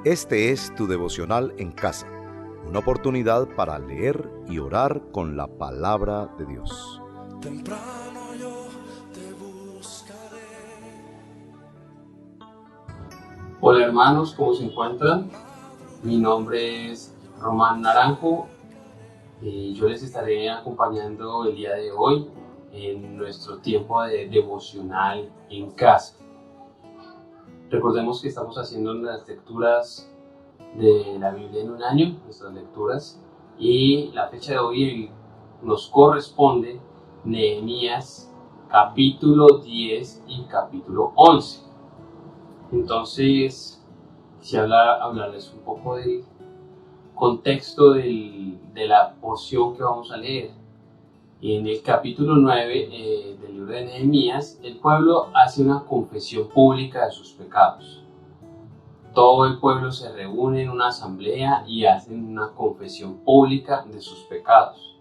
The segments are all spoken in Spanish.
Este es tu devocional en casa, una oportunidad para leer y orar con la palabra de Dios. Temprano yo te buscaré. Hola hermanos, ¿cómo se encuentran? Mi nombre es Román Naranjo y yo les estaré acompañando el día de hoy en nuestro tiempo de devocional en casa. Recordemos que estamos haciendo las lecturas de la Biblia en un año, nuestras lecturas, y la fecha de hoy nos corresponde Nehemías capítulo 10 y capítulo 11. Entonces, quisiera hablarles un poco del contexto de la porción que vamos a leer. En el capítulo 9 del libro de Nehemías, el pueblo hace una confesión pública de sus pecados. Todo el pueblo se reúne en una asamblea y hacen una confesión pública de sus pecados.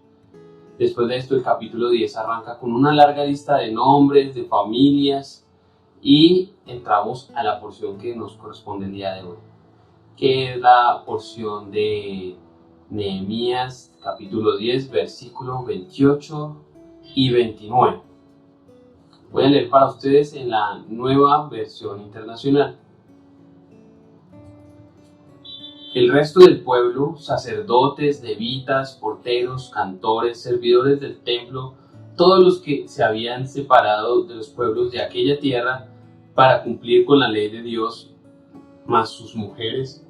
Después de esto, el capítulo 10 arranca con una larga lista de nombres, de familias, y entramos a la porción que nos corresponde el día de hoy, que es la porción de Nehemías capítulo 10, versículos 28 y 29. Voy a leer para ustedes en la Nueva Versión Internacional. El resto del pueblo, sacerdotes, levitas, porteros, cantores, servidores del templo, todos los que se habían separado de los pueblos de aquella tierra para cumplir con la ley de Dios, más sus mujeres,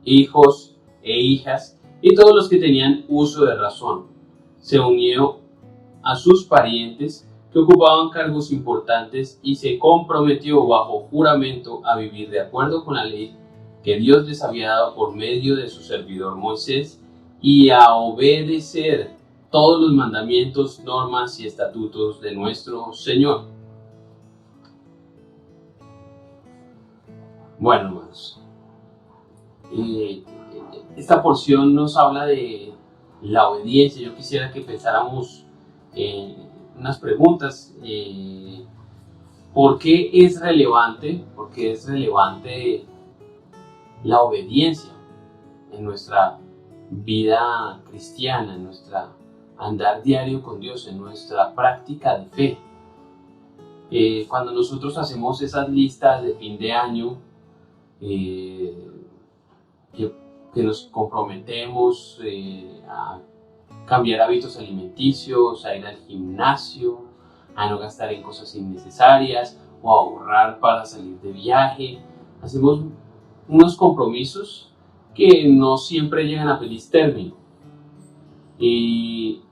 hijos e hijas, y todos los que tenían uso de razón, se unió a sus parientes que ocupaban cargos importantes y se comprometió bajo juramento a vivir de acuerdo con la ley que Dios les había dado por medio de su servidor Moisés y a obedecer todos los mandamientos, normas y estatutos de nuestro Señor. Bueno, hermanos, esta porción nos habla de la obediencia. Yo quisiera que pensáramos en unas preguntas. ¿Por qué es relevante? ¿Por qué es relevante la obediencia en nuestra vida cristiana, en nuestra andar diario con Dios, en nuestra práctica de fe? Cuando nosotros hacemos esas listas de fin de año, que nos comprometemos a cambiar hábitos alimenticios, a ir al gimnasio, a no gastar en cosas innecesarias o a ahorrar para salir de viaje. Hacemos unos compromisos que no siempre llegan a feliz término. Y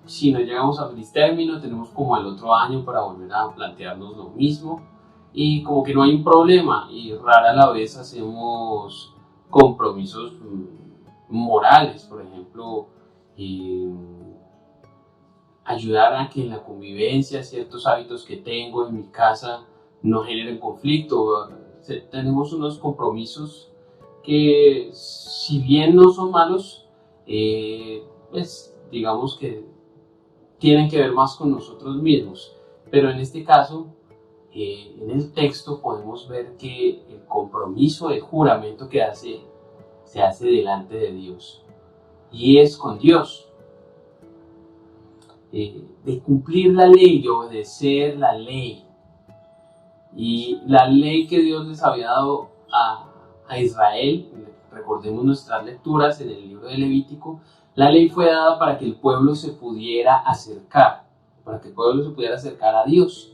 si no llegamos a feliz término, tenemos como al otro año para volver a plantearnos lo mismo. Y como que no hay un problema, y rara a la vez hacemos compromisos morales, por ejemplo, ayudar a que en la convivencia ciertos hábitos que tengo en mi casa no generen conflicto. Tenemos unos compromisos que, si bien no son malos, pues digamos que tienen que ver más con nosotros mismos. Pero en este caso, en el texto podemos ver que el compromiso, el juramento que se hace delante de Dios, y es con Dios, de cumplir la ley, de obedecer la ley. Y la ley que Dios les había dado a Israel, recordemos nuestras lecturas en el libro de Levítico, la ley fue dada para que el pueblo se pudiera acercar, a Dios,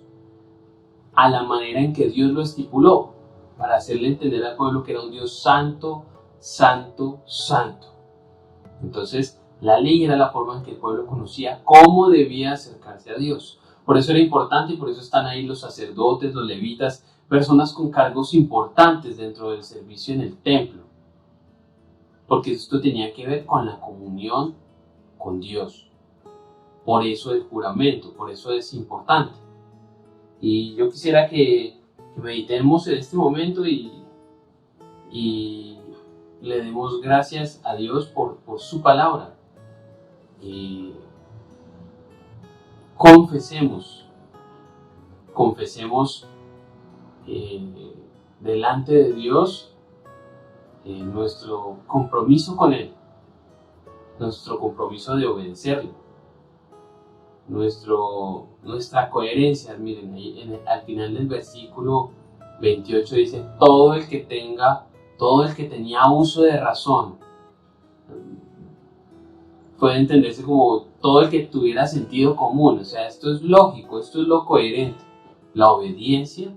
a la manera en que Dios lo estipuló, para hacerle entender al pueblo que era un Dios santo, santo, santo. Entonces, la ley era la forma en que el pueblo conocía cómo debía acercarse a Dios. Por eso era importante, y por eso están ahí los sacerdotes, los levitas, personas con cargos importantes dentro del servicio en el templo, porque esto tenía que ver con la comunión con Dios. Por eso el juramento, por eso es importante. Y yo quisiera que meditemos en este momento y le demos gracias a Dios por su palabra. Y confesemos delante de Dios nuestro compromiso con Él, nuestro compromiso de obedecerlo, nuestra coherencia. Miren, ahí al final del versículo 28 dice, todo el que tenía uso de razón, puede entenderse como todo el que tuviera sentido común. O sea, esto es lógico, esto es lo coherente, la obediencia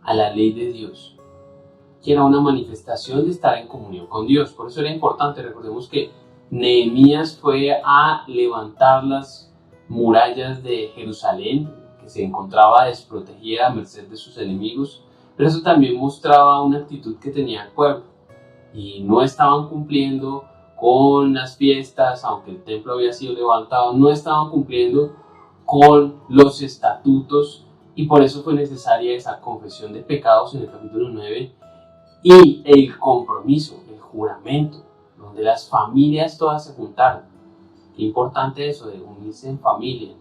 a la ley de Dios, que era una manifestación de estar en comunión con Dios. Por eso era importante. Recordemos que Nehemías fue a levantar las murallas de Jerusalén, que se encontraba desprotegida a merced de sus enemigos, pero eso también mostraba una actitud que tenía el pueblo, y no estaban cumpliendo con las fiestas, aunque el templo había sido levantado, no estaban cumpliendo con los estatutos, y por eso fue necesaria esa confesión de pecados en el capítulo 9, y el compromiso, el juramento, donde las familias todas se juntaron. Qué importante eso de unirse en familia.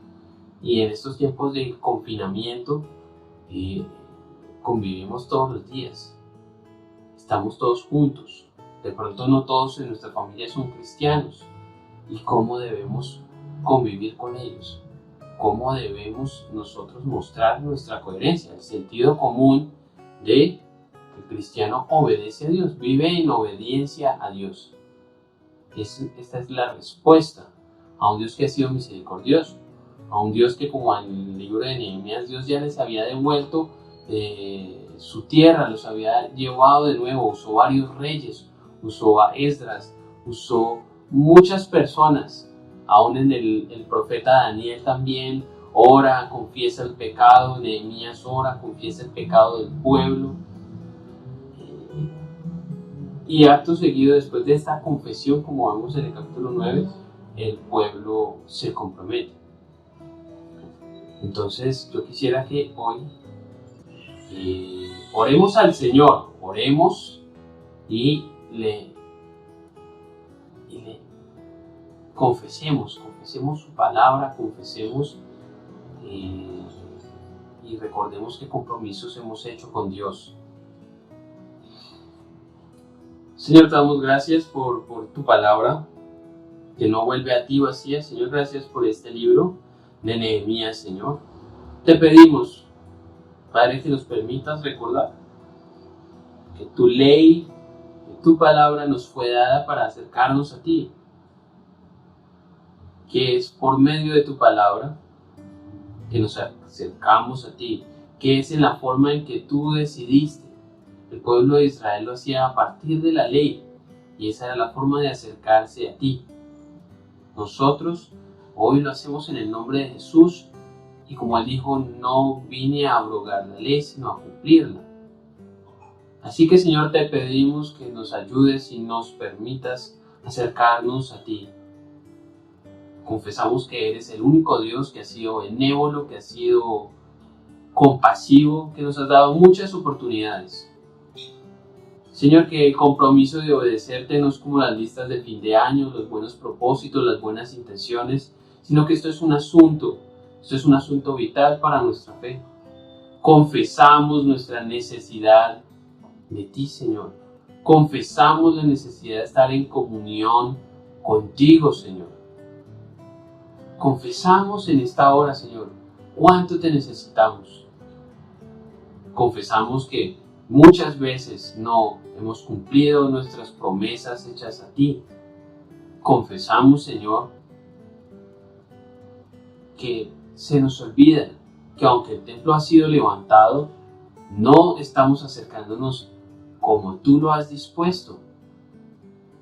Y en estos tiempos de confinamiento convivimos todos los días, estamos todos juntos. De pronto no todos en nuestra familia son cristianos. ¿Y cómo debemos convivir con ellos? ¿Cómo debemos nosotros mostrar nuestra coherencia? El sentido común de el cristiano obedece a Dios, vive en obediencia a Dios. Esta es la respuesta a un Dios que ha sido misericordioso, a un Dios que, como en el libro de Nehemías, Dios ya les había devuelto su tierra, los había llevado de nuevo, usó varios reyes, usó a Esdras, usó muchas personas, aún en el profeta Daniel también ora, confiesa el pecado, Nehemías ora, confiesa el pecado del pueblo. Y acto seguido, después de esta confesión, como vemos en el capítulo 9, el pueblo se compromete. Entonces yo quisiera que hoy oremos al Señor, oremos y le confesemos su palabra, confesemos y recordemos qué compromisos hemos hecho con Dios. Señor, te damos gracias por tu palabra, que no vuelve a ti vacía. Señor, gracias por este libro de Nehemías, Señor. Te pedimos, Padre, que nos permitas recordar que tu ley, que tu palabra nos fue dada para acercarnos a ti, que es por medio de tu palabra que nos acercamos a ti, que es en la forma en que tú decidiste. El pueblo de Israel lo hacía a partir de la ley, y esa era la forma de acercarse a ti. Nosotros hoy lo hacemos en el nombre de Jesús, y como Él dijo, no vine a abrogar la ley, sino a cumplirla. Así que, Señor, te pedimos que nos ayudes y nos permitas acercarnos a ti. Confesamos que eres el único Dios que ha sido benévolo, que ha sido compasivo, que nos has dado muchas oportunidades. Señor, que el compromiso de obedecerte no es como las listas de fin de año, los buenos propósitos, las buenas intenciones, sino que esto es un asunto vital para nuestra fe. Confesamos nuestra necesidad de ti, Señor. Confesamos la necesidad de estar en comunión contigo, Señor. Confesamos en esta hora, Señor, cuánto te necesitamos. Confesamos que muchas veces no hemos cumplido nuestras promesas hechas a ti. Confesamos, Señor, que se nos olvida que aunque el templo ha sido levantado, no estamos acercándonos como tú lo has dispuesto.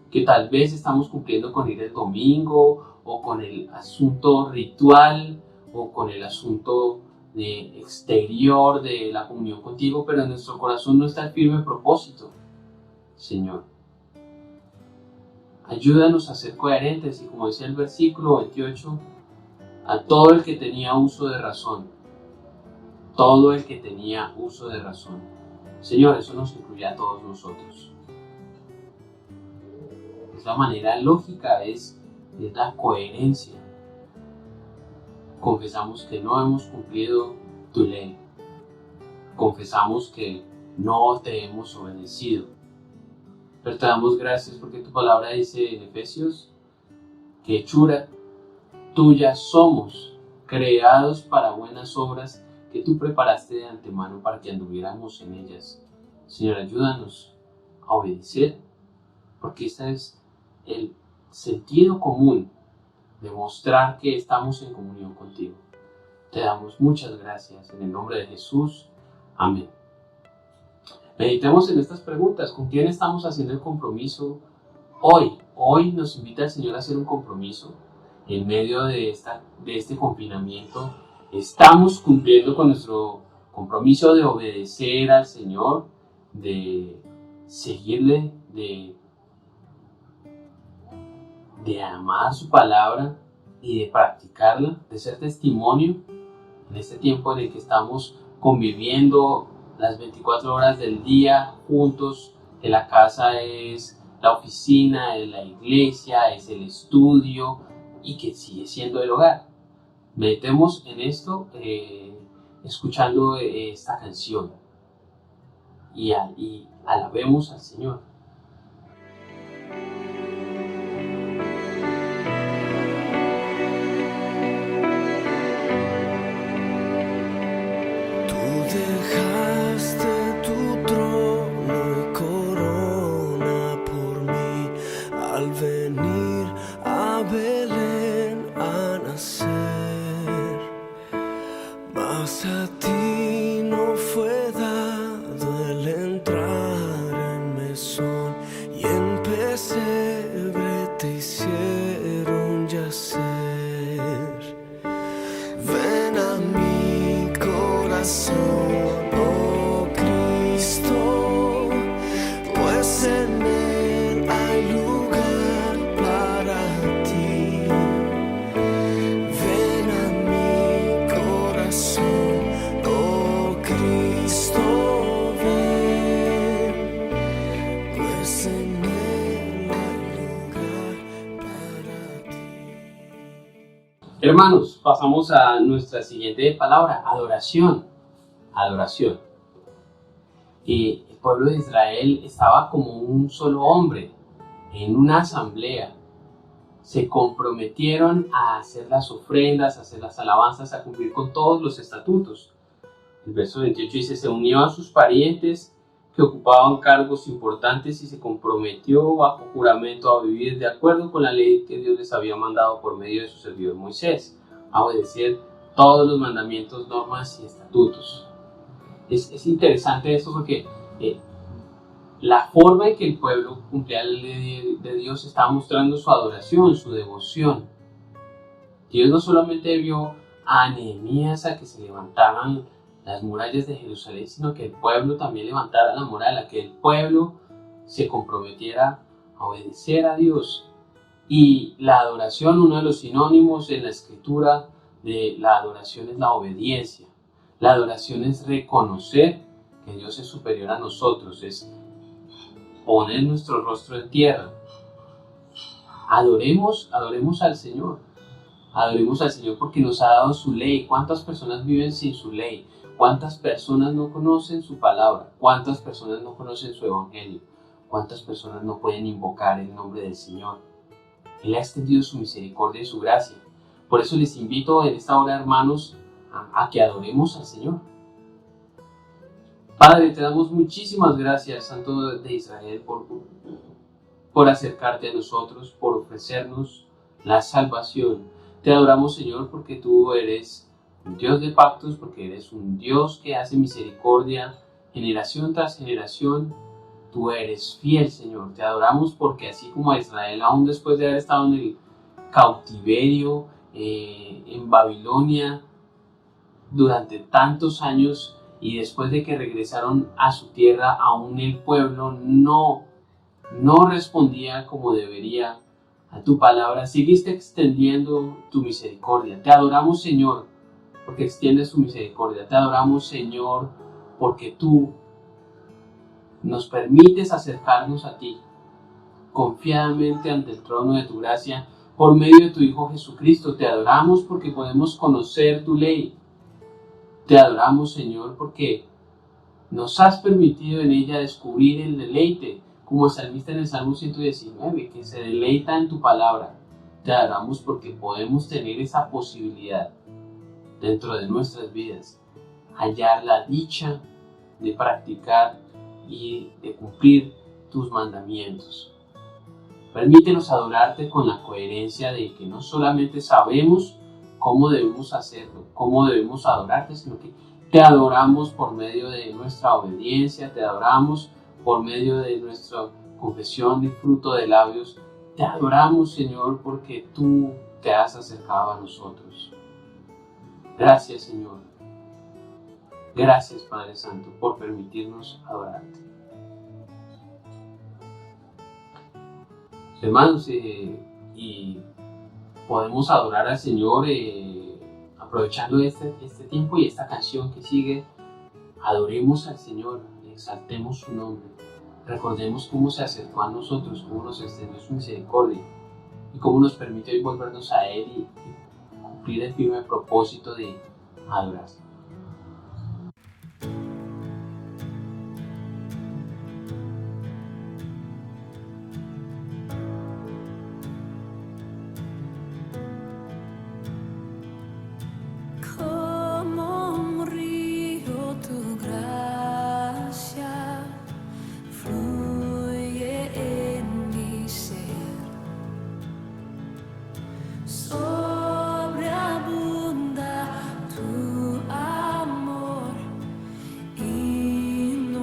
Que tal vez estamos cumpliendo con ir el domingo, o con el asunto ritual, o con el asunto exterior de la comunión contigo, pero en nuestro corazón no está el firme propósito. Señor, ayúdanos a ser coherentes, y como decía el versículo 28, a todo el que tenía uso de razón, todo el que tenía uso de razón. Señor, eso nos incluye a todos nosotros. Es la manera lógica, es la coherencia. Confesamos que no hemos cumplido tu ley. Confesamos que no te hemos obedecido. Pero te damos gracias porque tu palabra dice en Efesios que hechura tuya somos, creados para buenas obras que tú preparaste de antemano para que anduviéramos en ellas. Señor, ayúdanos a obedecer, porque ese es el sentido común de mostrar que estamos en comunión contigo. Te damos muchas gracias en el nombre de Jesús. Amén. Meditemos en estas preguntas. ¿Con quién estamos haciendo el compromiso hoy? Hoy nos invita el Señor a hacer un compromiso en medio de este confinamiento. ¿Estamos cumpliendo con nuestro compromiso de obedecer al Señor, de seguirle, de amar su palabra y de practicarla, de ser testimonio en este tiempo en el que estamos conviviendo las 24 horas del día juntos, que la casa es la oficina, es la iglesia, es el estudio y que sigue siendo el hogar? Meditemos en esto escuchando esta canción y alabemos al Señor. Dejaste tu trono y corona por mí al venir a Belén a nacer, mas a ti no fue dado el entrar en mesón y en pesebre te hicieron yacer. Ven a mi corazón, oh Cristo, pues en él hay lugar para ti. Ven a mi corazón, oh Cristo, ven, pues en él hay lugar para ti. Hermanos, pasamos a nuestra siguiente palabra, adoración. Adoración. Y el pueblo de Israel estaba como un solo hombre en una asamblea. Se comprometieron a hacer las ofrendas, a hacer las alabanzas, a cumplir con todos los estatutos. El verso 28 dice: se unió a sus parientes que ocupaban cargos importantes y se comprometió bajo juramento a vivir de acuerdo con la ley que Dios les había mandado por medio de su servidor Moisés, a obedecer todos los mandamientos, normas y estatutos. Es interesante esto porque la forma en que el pueblo cumplía la ley de Dios estaba mostrando su adoración, su devoción. Dios no solamente vio a Nehemías a que se levantaran las murallas de Jerusalén, sino que el pueblo también levantara la muralla, que el pueblo se comprometiera a obedecer a Dios. Y la adoración, uno de los sinónimos en la escritura de la adoración es la obediencia. La adoración es reconocer que Dios es superior a nosotros, es poner nuestro rostro en tierra. Adoremos al Señor. Adoremos al Señor porque nos ha dado su ley. ¿Cuántas personas viven sin su ley? ¿Cuántas personas no conocen su palabra? ¿Cuántas personas no conocen su evangelio? ¿Cuántas personas no pueden invocar el nombre del Señor? Él ha extendido su misericordia y su gracia. Por eso les invito en esta hora, hermanos, a que adoremos al Señor. Padre, te damos muchísimas gracias, Santo de Israel, por acercarte a nosotros, por ofrecernos la salvación. Te adoramos, Señor, porque tú eres un Dios de pactos, porque eres un Dios que hace misericordia generación tras generación. Tú eres fiel, Señor. Te adoramos porque así como a Israel, aún después de haber estado en el cautiverio en Babilonia durante tantos años y después de que regresaron a su tierra, aún el pueblo no respondía como debería a tu palabra. Seguiste extendiendo tu misericordia. Te adoramos, Señor, porque extiendes tu misericordia. Te adoramos, Señor, porque tú nos permites acercarnos a ti confiadamente ante el trono de tu gracia por medio de tu Hijo Jesucristo. Te adoramos porque podemos conocer tu ley. Te adoramos, Señor, porque nos has permitido en ella descubrir el deleite, como el salmista en el Salmo 119, que se deleita en tu palabra. Te adoramos porque podemos tener esa posibilidad dentro de nuestras vidas, hallar la dicha de practicar y de cumplir tus mandamientos. Permítenos adorarte con la coherencia de que no solamente sabemos cómo debemos hacerlo, cómo debemos adorarte, sino que te adoramos por medio de nuestra obediencia, te adoramos por medio de nuestra confesión y fruto de labios. Te adoramos, Señor, porque tú te has acercado a nosotros. Gracias, Señor. Gracias, Padre Santo, por permitirnos adorarte. Hermanos, y podemos adorar al Señor aprovechando este tiempo y esta canción que sigue. Adoremos al Señor, exaltemos su nombre. Recordemos cómo se acercó a nosotros, cómo nos extendió su misericordia y cómo nos permite hoy volvernos a Él y cumplir el firme propósito de adorar. Como un río tu gracia fluye en mi ser, sobreabunda tu amor, inundándome.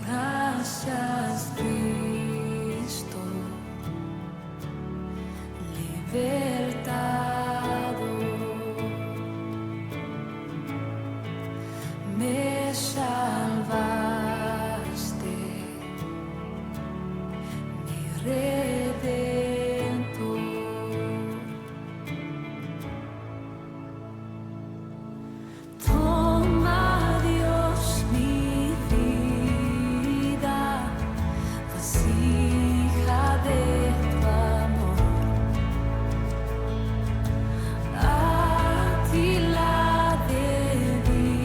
Gracias, Cristo, libertado, me salvaste, mi Redentor. Toma, Dios, mi vida, vasija de tu amor. A ti la dedico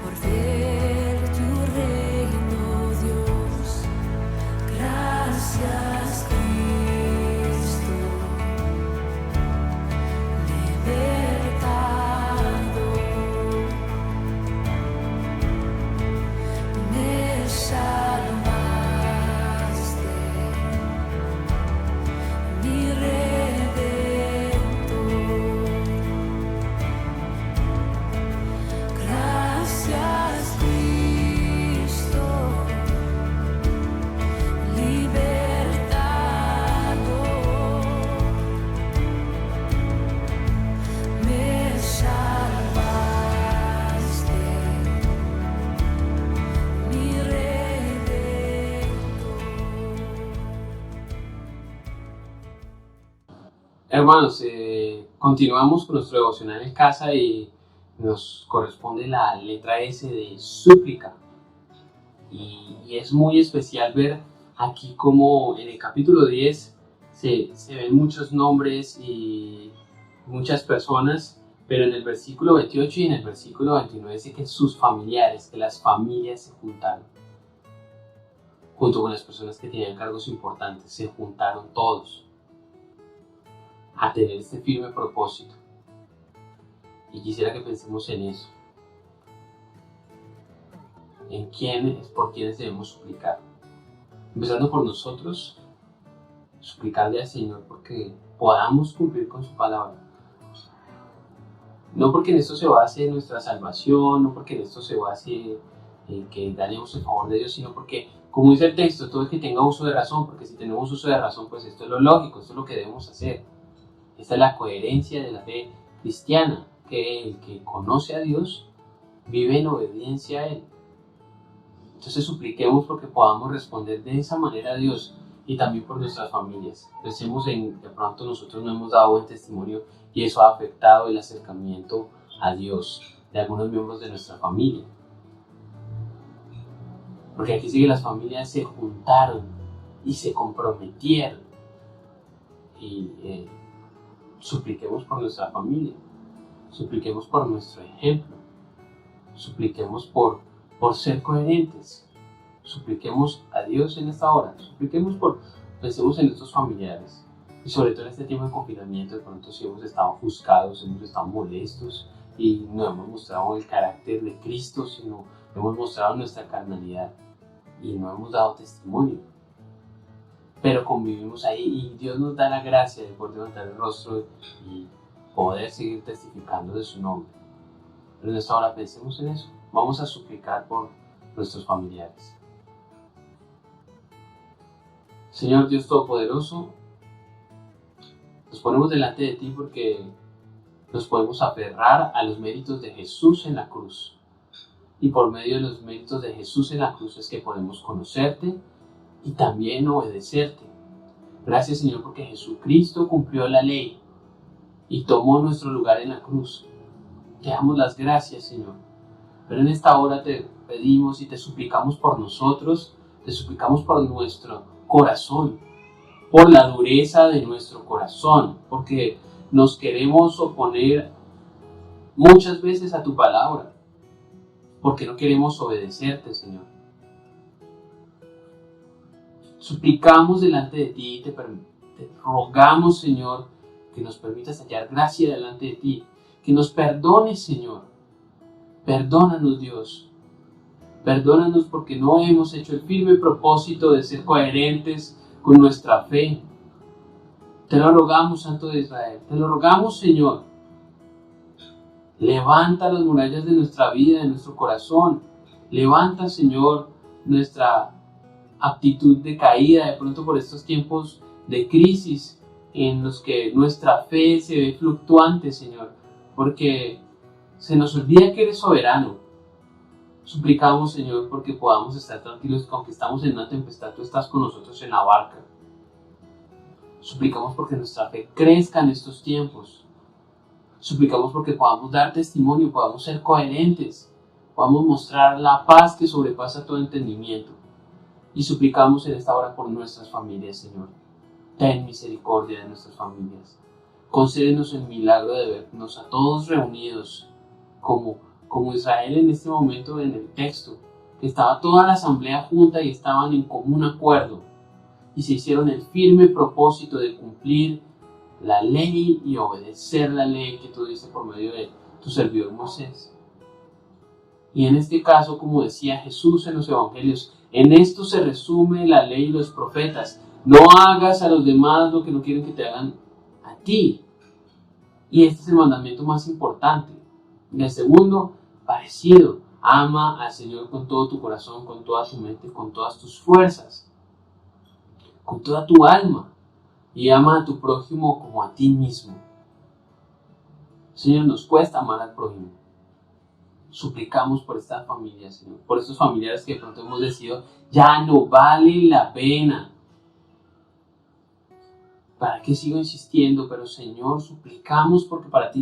por ver tu reino, Dios. Gracias, Cristo, libertado, me salvaste, mi Redentor. Gracias, Cristo, libertado, me salvaste, mi Redentor. Hermanos, continuamos con nuestro devocional en casa y nos corresponde la letra S de súplica. Y es muy especial ver aquí como en el capítulo 10 se ven muchos nombres y muchas personas, pero en el versículo 28 y en el versículo 29 dice que sus familiares, que las familias se juntaron, junto con las personas que tenían cargos importantes, se juntaron todos a tener este firme propósito. Y quisiera que pensemos en eso. En quiénes, por quiénes debemos suplicar. Empezando por nosotros, suplicarle al Señor porque podamos cumplir con su palabra. No porque en esto se base nuestra salvación, no porque en esto se base en que ganemos el favor de Dios, sino porque, como dice el texto, todo el que tenga uso de razón, porque si tenemos uso de razón, pues esto es lo lógico, esto es lo que debemos hacer. Esta es la coherencia de la fe cristiana, que el que conoce a Dios vive en obediencia a Él. Entonces supliquemos porque podamos responder de esa manera a Dios y también por nuestras familias. Pensemos en de pronto nosotros no hemos dado buen testimonio y eso ha afectado el acercamiento a Dios de algunos miembros de nuestra familia. Porque aquí sigue las familias se juntaron y se comprometieron. Y supliquemos por nuestra familia, supliquemos por nuestro ejemplo. Supliquemos por ser coherentes. Supliquemos a Dios en esta hora. Pensemos en nuestros familiares. Y sobre todo en este tiempo de confinamiento, de pronto si hemos estado ofuscados, hemos estado molestos y no hemos mostrado el carácter de Cristo, sino hemos mostrado nuestra carnalidad y no hemos dado testimonio. Pero convivimos ahí y Dios nos da la gracia de poder levantar el rostro y poder seguir testificando de su nombre. Pero en esta hora pensemos en eso. Vamos a suplicar por nuestros familiares. Señor Dios Todopoderoso, nos ponemos delante de ti porque nos podemos aferrar a los méritos de Jesús en la cruz. Y por medio de los méritos de Jesús en la cruz es que podemos conocerte y también obedecerte. Gracias, Señor, porque Jesucristo cumplió la ley y tomó nuestro lugar en la cruz. Te damos las gracias, Señor. Pero en esta hora te pedimos y te suplicamos por nosotros, te suplicamos por nuestro corazón, por la dureza de nuestro corazón, porque nos queremos oponer muchas veces a tu palabra, porque no queremos obedecerte, Señor. Suplicamos delante de ti, te rogamos, Señor, que nos permitas hallar gracia delante de ti, que nos perdones, Señor. Perdónanos, Dios. Perdónanos porque no hemos hecho el firme propósito de ser coherentes con nuestra fe. Te lo rogamos, Santo de Israel. Te lo rogamos, Señor. Levanta las murallas de nuestra vida, de nuestro corazón. Levanta, Señor, nuestra aptitud de caída, de pronto por estos tiempos de crisis en los que nuestra fe se ve fluctuante, Señor, porque se nos olvida que eres soberano. Suplicamos, Señor, porque podamos estar tranquilos que aunque estamos en una tempestad, tú estás con nosotros en la barca. Suplicamos porque nuestra fe crezca en estos tiempos. Suplicamos porque podamos dar testimonio, podamos ser coherentes, podamos mostrar la paz que sobrepasa todo entendimiento. Y suplicamos en esta hora por nuestras familias, Señor. Ten misericordia de nuestras familias. Concédenos el milagro de vernos a todos reunidos como Israel en este momento en el texto, que estaba toda la asamblea junta y estaban en común acuerdo y se hicieron el firme propósito de cumplir la ley y obedecer la ley que tú diste por medio de tu servidor Moisés. Y en este caso, como decía Jesús en los evangelios, en esto se resume la ley y los profetas. No hagas a los demás lo que no quieren que te hagan a ti. Y este es el mandamiento más importante. Y el segundo, parecido. Ama al Señor con todo tu corazón, con toda tu mente, con todas tus fuerzas, con toda tu alma. Y ama a tu prójimo como a ti mismo. Señor, nos cuesta amar al prójimo. Suplicamos por estas familias, Señor, por estos familiares que de pronto hemos decidido, ya no vale la pena. ¿Para qué sigo insistiendo? Pero Señor, suplicamos porque para ti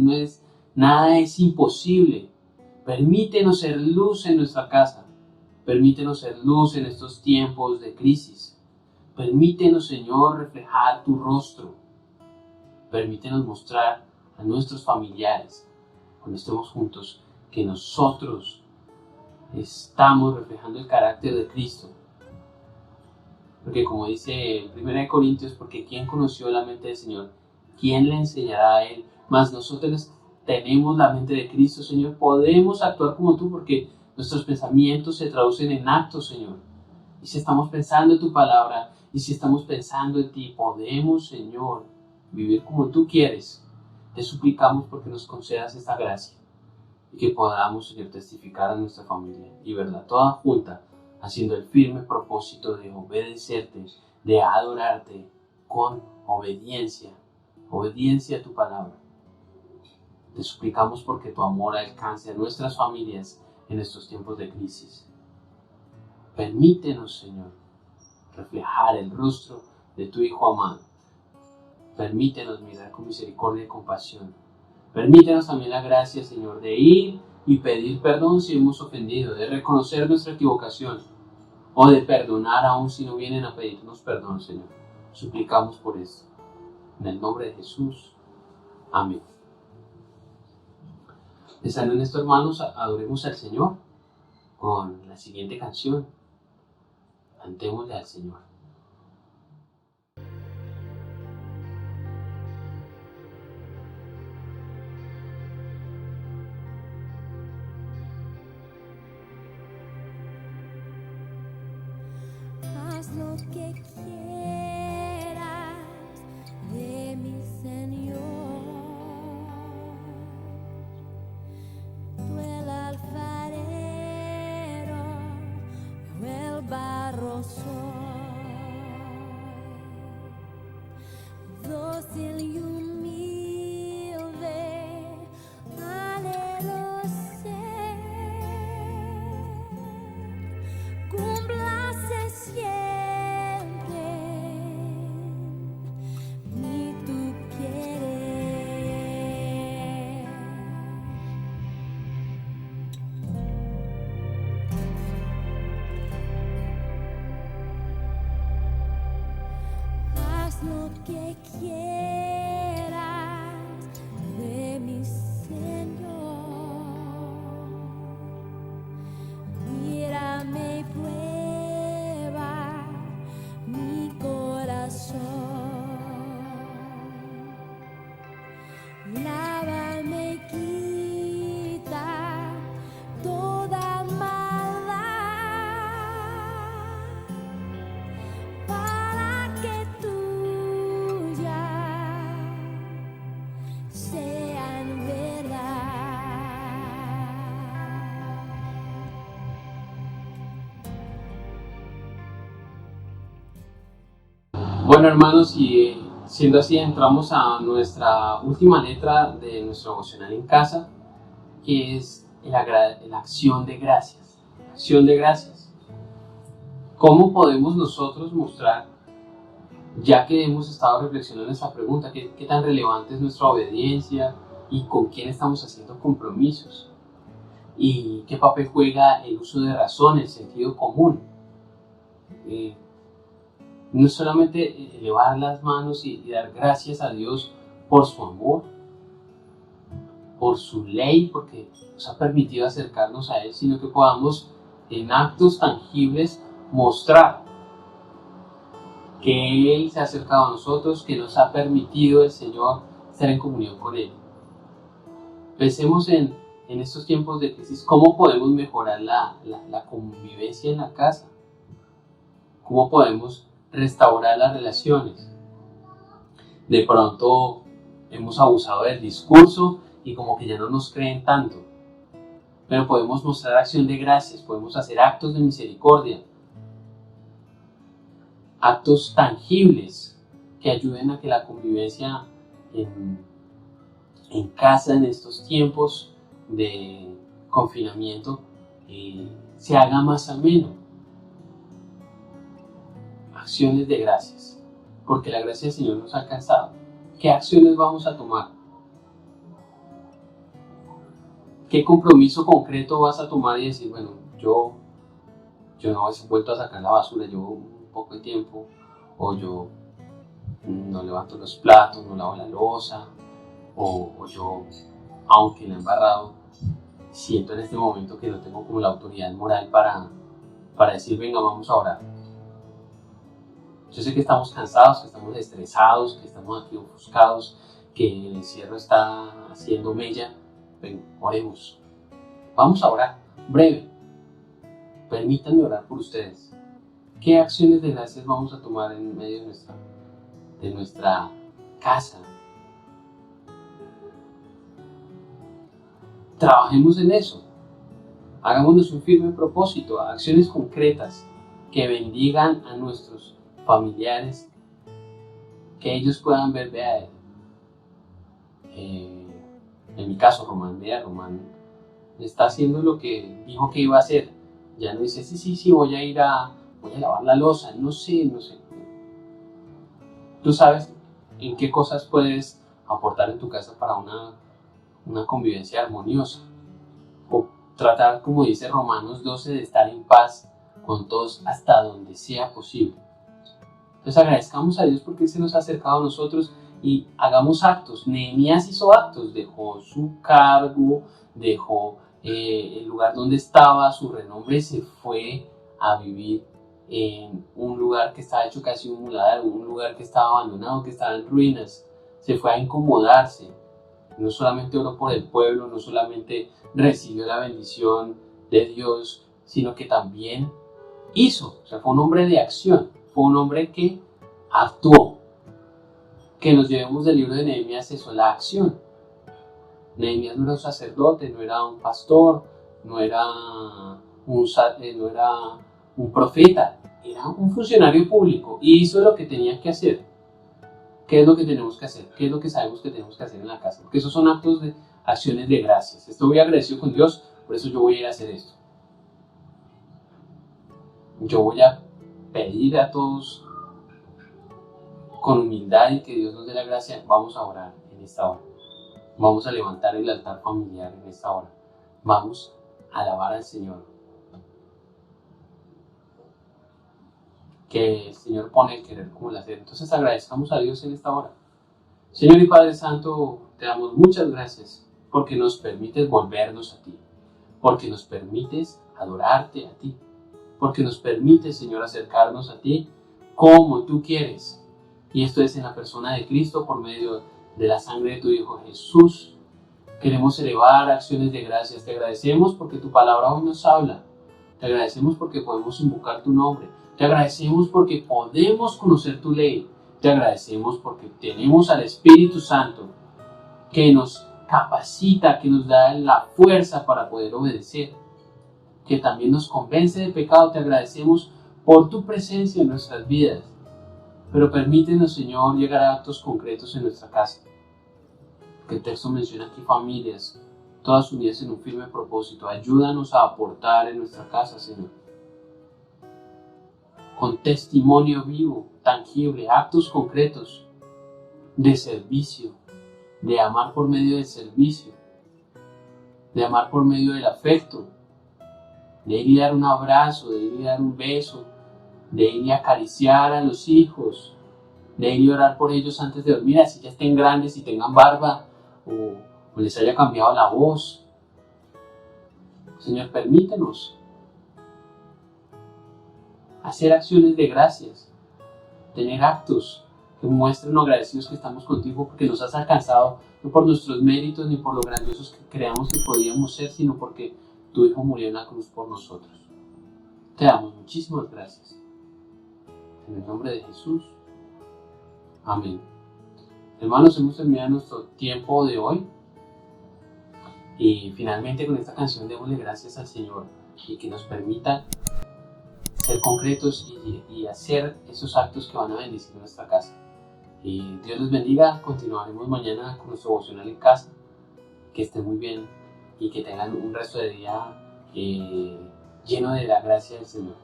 nada es imposible. Permítenos ser luz en nuestra casa. Permítenos ser luz en estos tiempos de crisis. Permítenos, Señor, reflejar tu rostro. Permítenos mostrar a nuestros familiares, cuando estemos juntos, que nosotros estamos reflejando el carácter de Cristo. Porque como dice en 1 Corintios, porque ¿quién conoció la mente del Señor? ¿Quién le enseñará a Él? Mas nosotros tenemos la mente de Cristo, Señor. Podemos actuar como tú porque nuestros pensamientos se traducen en actos, Señor. Y si estamos pensando en tu palabra, y si estamos pensando en ti, podemos, Señor, vivir como tú quieres. Te suplicamos porque nos concedas esta gracia. Y que podamos, Señor, testificar a nuestra familia y verla toda junta, haciendo el firme propósito de obedecerte, de adorarte con obediencia a tu palabra. Te suplicamos porque tu amor alcance a nuestras familias en estos tiempos de crisis. Permítenos, Señor, reflejar el rostro de tu Hijo amado. Permítenos mirar con misericordia y compasión. Permítenos también la gracia, Señor, de ir y pedir perdón si hemos ofendido, de reconocer nuestra equivocación o de perdonar aún si no vienen a pedirnos perdón, Señor. Suplicamos por esto. En el nombre de Jesús. Amén. Pensando en esto, hermanos, adoremos al Señor con la siguiente canción. Cantémosle al Señor. Haz lo que quieras de mi Señor. Tú el alfarero, yo el barro soy. Dócil y humilde, anhelo ser. Cúmplase siempre mi tu querer. Haz lo que quieras de mi Señor. Mírame y prueba mi corazón. Lávame y quita toda maldad, para que tuyas sean verdad. Bueno, hermanos, y siendo así, entramos a nuestra última letra de nuestro devocional en casa, que es la acción de gracias. Acción de gracias. ¿Cómo podemos nosotros mostrar, ya que hemos estado reflexionando en esta pregunta, qué tan relevante es nuestra obediencia y con quién estamos haciendo compromisos? ¿Y qué papel juega el uso de razón, el sentido común? No es solamente elevar las manos y dar gracias a Dios por su amor, por su ley, porque nos ha permitido acercarnos a Él, sino que podamos en actos tangibles mostrar que Él se ha acercado a nosotros, que nos ha permitido el Señor estar en comunión con Él. Pensemos en estos tiempos de crisis, cómo podemos mejorar la convivencia en la casa, cómo podemos restaurar las relaciones. De pronto hemos abusado del discurso y como que ya no nos creen tanto, pero podemos mostrar acción de gracias, podemos hacer actos de misericordia, actos tangibles que ayuden a que la convivencia en casa en estos tiempos de confinamiento se haga más ameno. Acciones de gracias, porque la gracia del Señor nos ha alcanzado. ¿Qué acciones vamos a tomar? ¿Qué compromiso concreto vas a tomar y decir, bueno, yo no he vuelto a sacar la basura, llevo un poco de tiempo, o yo no levanto los platos, no lavo la loza, o yo, aunque la he embarrado, siento en este momento que no tengo como la autoridad moral para decir, venga, vamos a orar? Yo sé que estamos cansados, que estamos estresados, que estamos aquí ofuscados, que el encierro está haciendo mella. Ven, oremos. Vamos a orar, breve. Permítanme orar por ustedes. ¿Qué acciones de gracias vamos a tomar en medio de nuestra casa? Trabajemos en eso. Hagámonos un firme propósito, acciones concretas que bendigan a nuestros familiares, que ellos puedan ver, vea, en mi caso Román está haciendo lo que dijo que iba a hacer, ya no dice sí, voy a lavar la loza, no sé, tú sabes en qué cosas puedes aportar en tu casa para una convivencia armoniosa, o tratar, como dice Romanos 12, de estar en paz con todos hasta donde sea posible. Entonces agradezcamos a Dios porque Él se nos ha acercado a nosotros y hagamos actos. Nehemías hizo actos, dejó su cargo, dejó el lugar donde estaba, su renombre, se fue a vivir en un lugar que estaba hecho casi un muladar, un lugar que estaba abandonado, que estaba en ruinas. Se fue a incomodarse. No solamente oró por el pueblo, no solamente recibió la bendición de Dios, sino que también hizo. O sea, fue un hombre de acción, fue un hombre que actuó. Que nos llevemos del libro de Nehemías eso, la acción. Nehemías no era un sacerdote, no era un pastor, no era un profeta, era un funcionario público y hizo lo que tenía que hacer. ¿Qué es lo que tenemos que hacer? ¿Qué es lo que sabemos que tenemos que hacer en la casa? Porque esos son actos de acciones de gracias. Estoy agradecido con Dios, por eso yo voy a ir a hacer esto. Yo voy a pedir a todos con humildad y que Dios nos dé la gracia. Vamos a orar en esta hora. Vamos a levantar el altar familiar en esta hora. Vamos a alabar al Señor. Que el Señor pone el querer como el hacer. Entonces agradezcamos a Dios en esta hora. Señor y Padre Santo, te damos muchas gracias porque nos permites volvernos a ti, porque nos permites adorarte a ti, porque nos permites, Señor, acercarnos a ti como tú quieres. Y esto es en la persona de Cristo por medio de la sangre de tu Hijo Jesús. Queremos elevar acciones de gracias. Te agradecemos porque tu palabra hoy nos habla. Te agradecemos porque podemos invocar tu nombre. Te agradecemos porque podemos conocer tu ley. Te agradecemos porque tenemos al Espíritu Santo que nos capacita, que nos da la fuerza para poder obedecer, que también nos convence del pecado. Te agradecemos por tu presencia en nuestras vidas. Pero permítenos, Señor, llegar a actos concretos en nuestra casa. Que el texto menciona aquí familias, todas unidas en un firme propósito. Ayúdanos a aportar en nuestra casa, Señor. Con testimonio vivo, tangible, actos concretos de servicio, de amar por medio del servicio, de amar por medio del afecto, de ir y dar un abrazo, de ir y dar un beso, de ir y acariciar a los hijos, de ir y orar por ellos antes de dormir, así ya estén grandes y tengan barba o les haya cambiado la voz. Señor, permítenos hacer acciones de gracias, tener actos que muestren lo agradecidos que estamos contigo porque nos has alcanzado, no por nuestros méritos ni por lo grandiosos que creamos que podíamos ser, sino porque tu Hijo murió en la cruz por nosotros. Te damos muchísimas gracias. En el nombre de Jesús. Amén. Hermanos, hemos terminado nuestro tiempo de hoy. Y finalmente con esta canción démosle gracias al Señor y que nos permita ser concretos y hacer esos actos que van a bendecir nuestra casa. Y Dios les bendiga. Continuaremos mañana con nuestro devocional en casa. Que estén muy bien y que tengan un resto de día lleno de la gracia del Señor.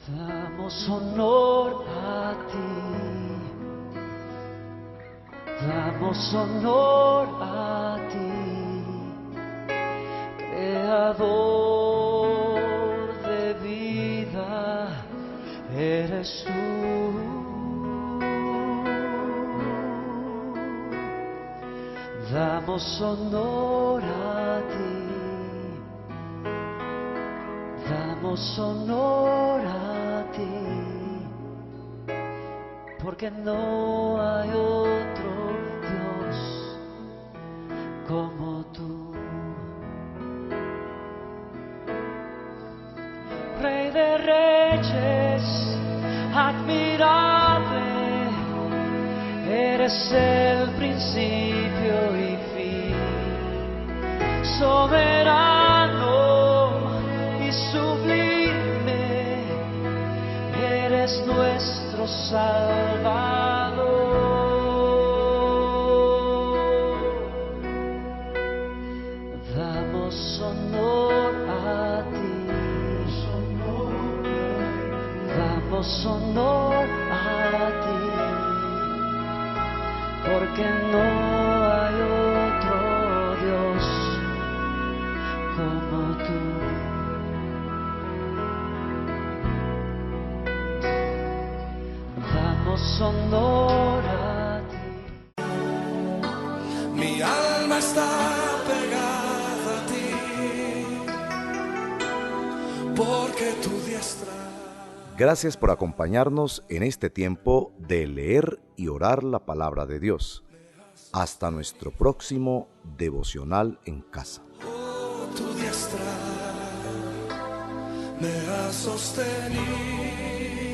Damos honor a ti, damos honor a ti, creador de vida, eres tú. Damos honor a ti, damos honor a ti, porque no hay otro Dios como tú. Rey de reyes, admirable, eres el principio y fin, soberano y sublime, eres nuestro Salvador. Damos honor a ti, damos honor a ti, que no hay otro Dios como tú. Danos honor a ti. Mi alma está pegada a ti, porque tu diestra. Gracias por acompañarnos en este tiempo de leer y orar la palabra de Dios. Hasta nuestro próximo devocional en casa. Tu diestra me ha sostenido.